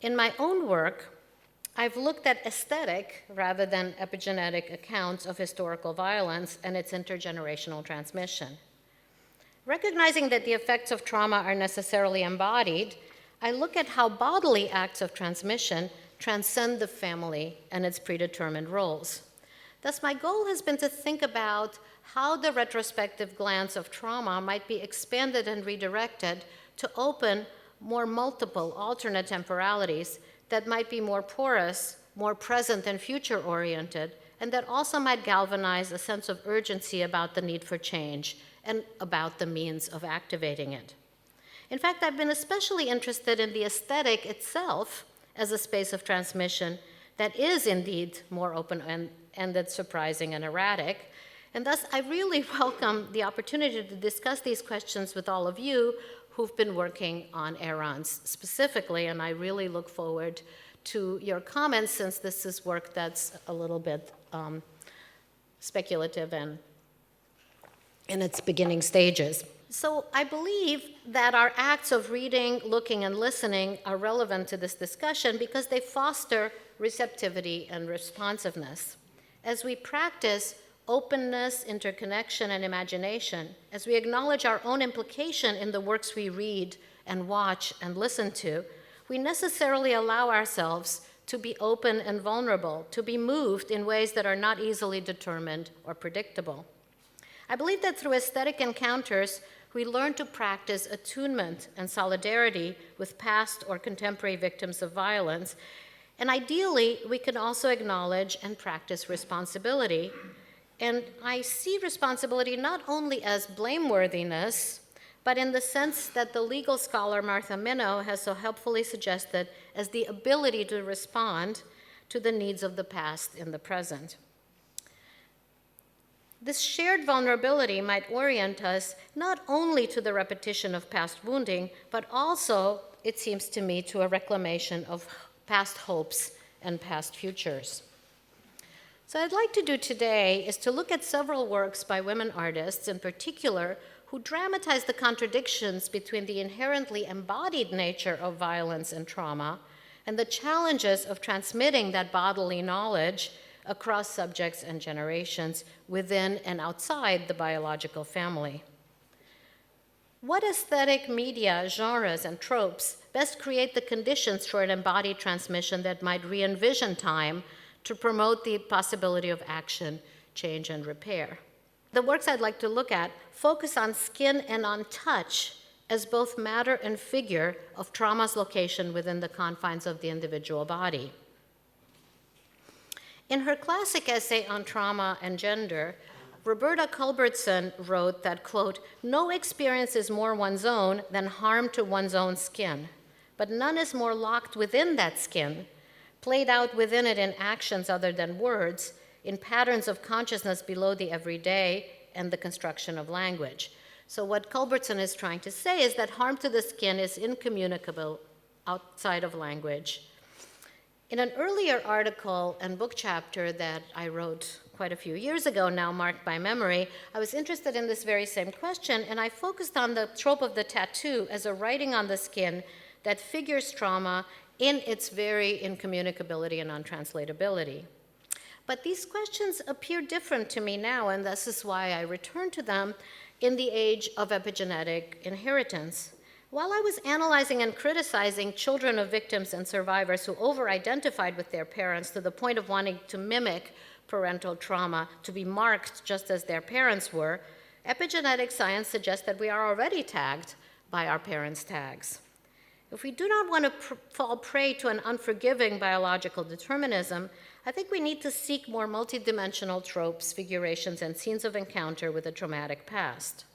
In my own work, I've looked at aesthetic rather than epigenetic accounts of historical violence and its intergenerational transmission. Recognizing that the effects of trauma are necessarily embodied, I look at how bodily acts of transmission transcend the family and its predetermined roles. Thus, my goal has been to think about how the retrospective glance of trauma might be expanded and redirected to open more multiple alternate temporalities that might be more porous, more present and future-oriented, and that also might galvanize a sense of urgency about the need for change and about the means of activating it. In fact, I've been especially interested in the aesthetic itself as a space of transmission that is indeed more open-ended, surprising, and erratic. And thus, I really welcome the opportunity to discuss these questions with all of you who've been working on errans specifically, and I really look forward to your comments since this is work that's a little bit speculative and in its beginning stages. So I believe that our acts of reading, looking, and listening are relevant to this discussion because they foster receptivity and responsiveness. As we practice openness, interconnection, and imagination, as we acknowledge our own implication in the works we read and watch and listen to, we necessarily allow ourselves to be open and vulnerable, to be moved in ways that are not easily determined or predictable. I believe that through aesthetic encounters, we learn to practice attunement and solidarity with past or contemporary victims of violence, and ideally, we can also acknowledge and practice responsibility. And I see responsibility not only as blameworthiness, but in the sense that the legal scholar Martha Minow has so helpfully suggested as the ability to respond to the needs of the past in the present. This shared vulnerability might orient us not only to the repetition of past wounding, but also, it seems to me, to a reclamation of past hopes and past futures. So what I'd like to do today is to look at several works by women artists in particular who dramatize the contradictions between the inherently embodied nature of violence and trauma and the challenges of transmitting that bodily knowledge across subjects and generations within and outside the biological family. What aesthetic media, genres, and tropes best create the conditions for an embodied transmission that might re-envision time to promote the possibility of action, change, and repair? The works I'd like to look at focus on skin and on touch as both matter and figure of trauma's location within the confines of the individual body. In her classic essay on trauma and gender, Roberta Culbertson wrote that, quote, "No experience is more one's own than harm to one's own skin, but none is more locked within that skin, played out within it in actions other than words, in patterns of consciousness below the everyday and the construction of language." So what Culbertson is trying to say is that harm to the skin is incommunicable outside of language. In an earlier article and book chapter that I wrote quite a few years ago now, marked by memory, I was interested in this very same question, and I focused on the trope of the tattoo as a writing on the skin that figures trauma in its very incommunicability and untranslatability. But these questions appear different to me now, and this is why I return to them in the age of epigenetic inheritance. While I was analyzing and criticizing children of victims and survivors who over-identified with their parents to the point of wanting to mimic parental trauma, to be marked just as their parents were, epigenetic science suggests that we are already tagged by our parents' tags. If we do not want to fall prey to an unforgiving biological determinism, I think we need to seek more multidimensional tropes, figurations, and scenes of encounter with a traumatic past.